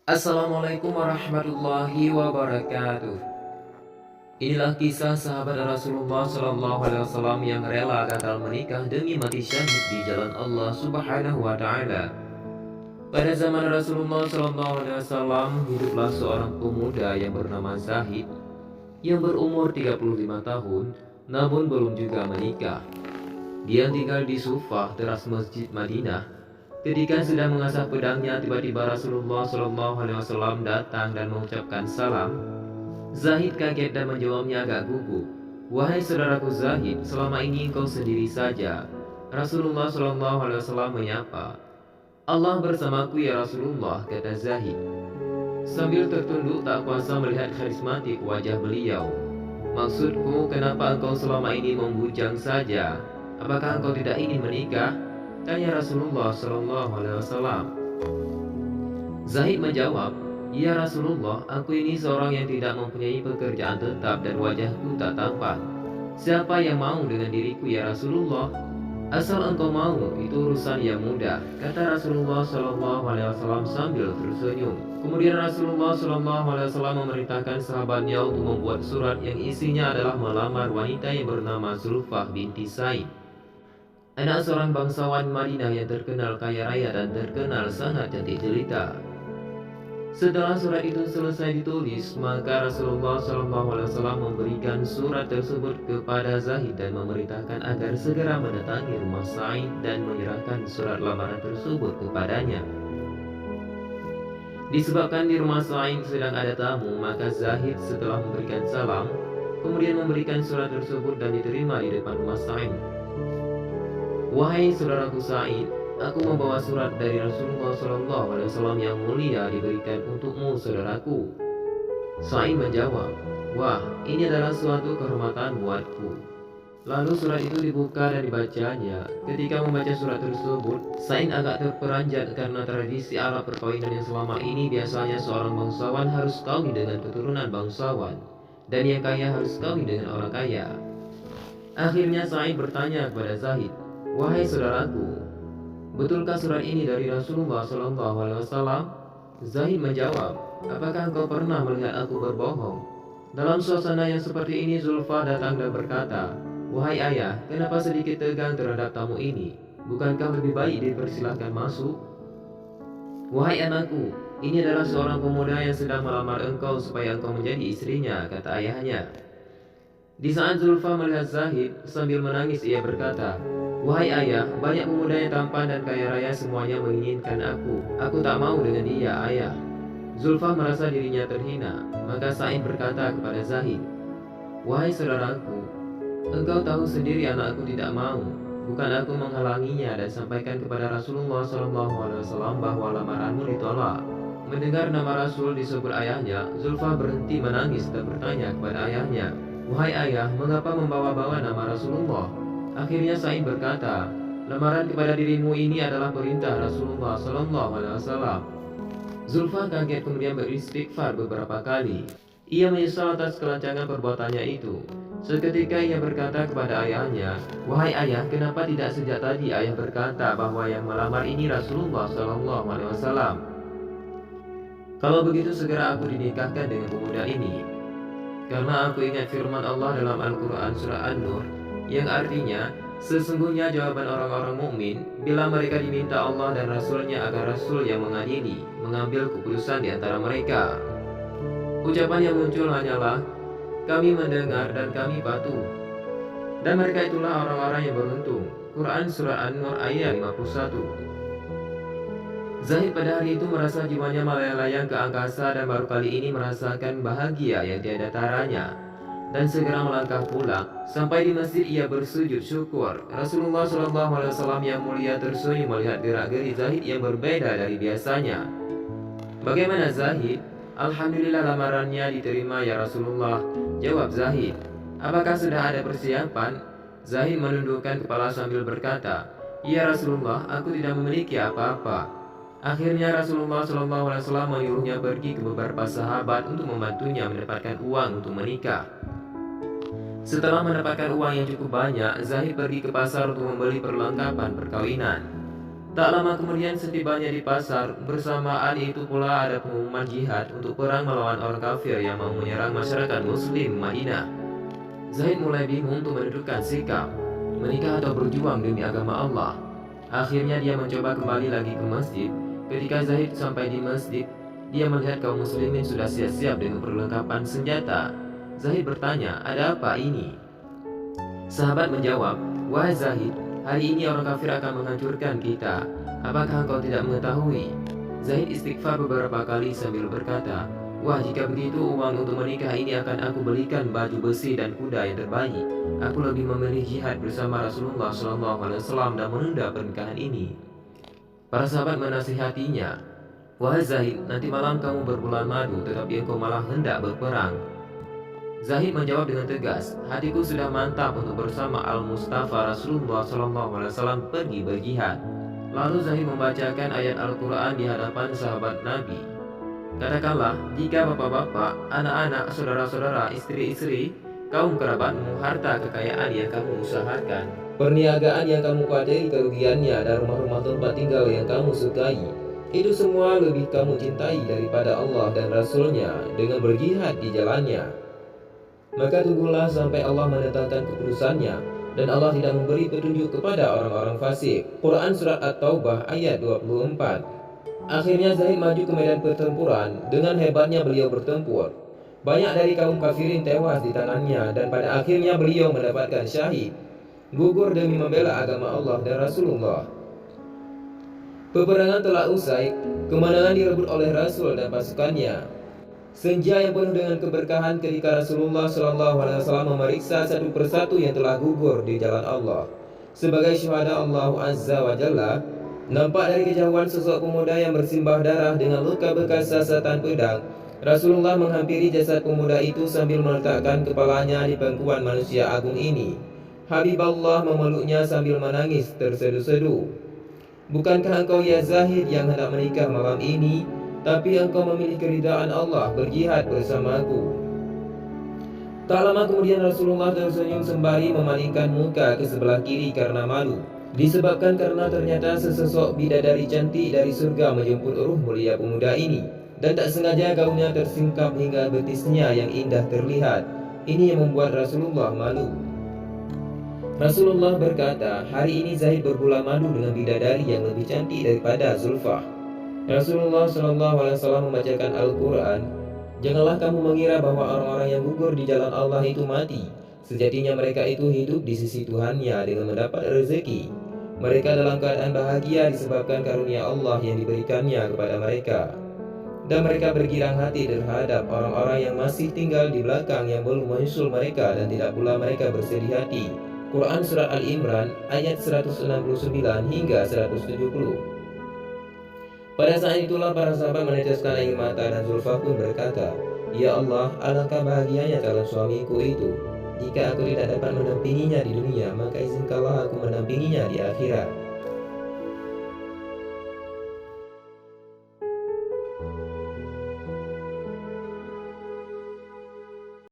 Assalamualaikum warahmatullahi wabarakatuh. Inilah kisah sahabat Rasulullah SAW yang rela gagal menikah demi mati syahid di jalan Allah Subhanahu wa Ta'ala. Pada zaman Rasulullah SAW hiduplah seorang pemuda yang bernama Zahid yang berumur 35 tahun namun belum juga menikah. Dia tinggal di Sufah, teras Masjid Madinah. Ketika sedang mengasah pedangnya, tiba-tiba Rasulullah SAW datang dan mengucapkan salam. Zahid kaget dan menjawabnya agak gugup. "Wahai saudaraku Zahid, selama ini engkau sendiri saja." Rasulullah SAW menyapa. "Allah bersamaku ya Rasulullah," kata Zahid. Sambil tertunduk tak kuasa melihat karismatik wajah beliau. "Maksudku, kenapa engkau selama ini membujang saja? Apakah engkau tidak ingin menikah?" tanya Rasulullah SAW. Zahid menjawab, "Ya Rasulullah, aku ini seorang yang tidak mempunyai pekerjaan tetap dan wajahku tak tampan. Siapa yang mau dengan diriku ya Rasulullah? Asal engkau mau, itu urusan yang mudah," kata Rasulullah SAW sambil tersenyum. Kemudian Rasulullah SAW memerintahkan sahabatnya untuk membuat surat yang isinya adalah melamar wanita yang bernama Zulfah binti Sa'id, anak seorang bangsawan Madinah yang terkenal kaya raya dan terkenal sangat cantik jelita. Setelah surat itu selesai ditulis, maka Rasulullah SAW memberikan surat tersebut kepada Zahid dan memerintahkan agar segera mendatangi rumah Sa'id dan menyerahkan surat lamaran tersebut kepadanya. Disebabkan di rumah Sa'id sedang ada tamu, maka Zahid setelah memberikan salam, kemudian memberikan surat tersebut dan diterima di depan rumah Sa'id. "Wahai saudaraku Sa'id, aku membawa surat dari Rasulullah SAW yang mulia diberikan untukmu saudaraku." Sa'id menjawab, "Wah, ini adalah suatu kehormatan buatku." Lalu surat itu dibuka dan dibacanya. Ketika membaca surat tersebut, Sa'id agak terperanjat karena tradisi Arab perkawinan yang selama ini biasanya seorang bangsawan harus kawin dengan keturunan bangsawan, dan yang kaya harus kawin dengan orang kaya. Akhirnya Sa'id bertanya kepada Zahid, "Wahai saudaraku, betulkah surat ini dari Rasulullah SAW?" Zahid menjawab, "Apakah engkau pernah melihat aku berbohong?" Dalam suasana yang seperti ini, Zulfa datang dan berkata, "Wahai ayah, kenapa sedikit tegang terhadap tamu ini? Bukankah lebih baik dipersilahkan masuk?" "Wahai anakku, ini adalah seorang pemuda yang sedang melamar engkau supaya engkau menjadi istrinya," kata ayahnya. Di saat Zulfa melihat Zahid, sambil menangis ia berkata, "Wahai ayah, banyak pemuda yang tampan dan kaya raya semuanya menginginkan aku. Aku tak mau dengan dia, ayah." Zulfa merasa dirinya terhina. Maka Sa'id berkata kepada Zahid, "Wahai saudaraku, engkau tahu sendiri anakku tidak mau. Bukan aku menghalanginya dan sampaikan kepada Rasulullah SAW bahwa lamaranmu ditolak." Mendengar nama Rasul disebut ayahnya, Zulfa berhenti menangis dan bertanya kepada ayahnya, "Wahai ayah, mengapa membawa-bawa nama Rasulullah?" Akhirnya Sa'id berkata, "Lamaran kepada dirimu ini adalah perintah Rasulullah SAW." Zulfa kaget kemudian beristighfar beberapa kali. Ia menyesal atas kelancangan perbuatannya itu. Seketika ia berkata kepada ayahnya, "Wahai ayah, kenapa tidak sejak tadi ayah berkata bahwa yang melamar ini Rasulullah SAW? Kalau begitu segera aku dinikahkan dengan pemuda ini. Karena aku ingat firman Allah dalam Al-Quran surah An-Nur yang artinya, sesungguhnya jawaban orang-orang mukmin bila mereka diminta Allah dan Rasulnya agar Rasul yang mengadili, mengambil keputusan di antara mereka." Ucapan yang muncul hanyalah, "Kami mendengar dan kami patuh." Dan mereka itulah orang-orang yang beruntung. Quran surah An-Nur ayat 51. Zahid pada hari itu merasa jiwanya melayang-layang ke angkasa dan baru kali ini merasakan bahagia yang tiada taranya. Dan segera melangkah pulang. Sampai di masjid ia bersujud syukur. Rasulullah SAW yang mulia tersenyum melihat gerak-geri Zahid yang berbeda dari biasanya. "Bagaimana Zahid?" "Alhamdulillah lamarannya diterima ya Rasulullah," jawab Zahid. "Apakah sudah ada persiapan?" Zahid menundukkan kepala sambil berkata, "Ya Rasulullah, aku tidak memiliki apa-apa." Akhirnya Rasulullah SAW menyuruhnya pergi ke beberapa sahabat untuk membantunya mendapatkan uang untuk menikah. Setelah mendapatkan uang yang cukup banyak, Zahid pergi ke pasar untuk membeli perlengkapan perkawinan. Tak lama kemudian setibanya di pasar, bersamaan itu pula ada pengumuman jihad untuk perang melawan orang kafir yang mau menyerang masyarakat muslim Madinah. Zaid mulai bingung untuk menentukan sikap, menikah atau berjuang demi agama Allah. Akhirnya dia mencoba kembali lagi ke masjid. Ketika Zaid sampai di masjid, dia melihat kaum muslimin sudah siap-siap dengan perlengkapan senjata. Zaid bertanya, "Ada apa ini?" Sahabat menjawab, "Wahai Zaid, hari ini orang kafir akan menghancurkan kita. Apakah engkau tidak mengetahui?" Zaid istighfar beberapa kali sambil berkata, "Wah, jika begitu uang untuk menikah ini akan aku belikan baju besi dan kuda yang terbaik. Aku lebih memilih jihad bersama Rasulullah SAW dan menunda pernikahan ini." Para sahabat menasihatinya, "Wahai Zaid, nanti malam kamu berbulan madu, tetapi engkau malah hendak berperang." Zaid menjawab dengan tegas, "Hatiku sudah mantap untuk bersama Al-Mustafa Rasulullah SAW pergi berjihad." Lalu Zaid membacakan ayat Al-Quran di hadapan sahabat Nabi. "Katakanlah, jika bapak-bapak, anak-anak, saudara-saudara, istri-istri, kaum kerabatmu, harta kekayaan yang kamu usahakan, perniagaan yang kamu kuasai kerugiannya, dan rumah-rumah tempat tinggal yang kamu sukai, itu semua lebih kamu cintai daripada Allah dan Rasulnya dengan berjihad di jalannya, maka tunggulah sampai Allah mendatangkan keputusannya, dan Allah tidak memberi petunjuk kepada orang-orang fasik." Quran Surat At-Taubah ayat 24. Akhirnya Zaid maju ke medan pertempuran. Dengan hebatnya beliau bertempur. Banyak dari kaum kafirin tewas di tangannya, dan pada akhirnya beliau mendapatkan syahid, gugur demi membela agama Allah dan Rasulullah. Peperangan telah usai, kemenangan direbut oleh Rasul dan pasukannya. Senja yang penuh dengan keberkahan ketika Rasulullah SAW memeriksa satu persatu yang telah gugur di jalan Allah sebagai syuhada Allah Azza wa Jalla. Nampak dari kejauhan sosok pemuda yang bersimbah darah dengan luka bekas sasatan pedang. Rasulullah menghampiri jasad pemuda itu sambil meletakkan kepalanya di pangkuan manusia agung ini. Habibullah memeluknya sambil menangis tersedu-sedu. "Bukankah engkau ya Zahid yang hendak menikah malam ini? Tapi engkau memilih keridaan Allah berjihad bersamaku." Tak lama kemudian Rasulullah tersenyum sembari memalingkan muka ke sebelah kiri karena malu. Disebabkan karena ternyata sesosok bidadari cantik dari surga menjemput ruh mulia pemuda ini, dan tak sengaja gaunnya tersingkap hingga betisnya yang indah terlihat. Ini yang membuat Rasulullah malu. Rasulullah berkata, "Hari ini Zaid berbulan madu dengan bidadari yang lebih cantik daripada Zulfah." Rasulullah SAW membacakan Al-Quran, "Janganlah kamu mengira bahwa orang-orang yang gugur di jalan Allah itu mati. Sejatinya mereka itu hidup di sisi Tuhannya dengan mendapat rezeki. Mereka dalam keadaan bahagia disebabkan karunia Allah yang diberikannya kepada mereka. Dan mereka bergirang hati terhadap orang-orang yang masih tinggal di belakang yang belum menyusul mereka, dan tidak pula mereka bersedih hati." Quran Surat Al-Imran ayat 169 hingga 170. Pada saat itulah para sahabat meneteskan air mata, dan Zulfah pun berkata, "Ya Allah, alangkah bahagianya calon suamiku itu. Jika aku tidak dapat mendampinginya di dunia, maka izinkanlah aku mendampinginya di akhirat."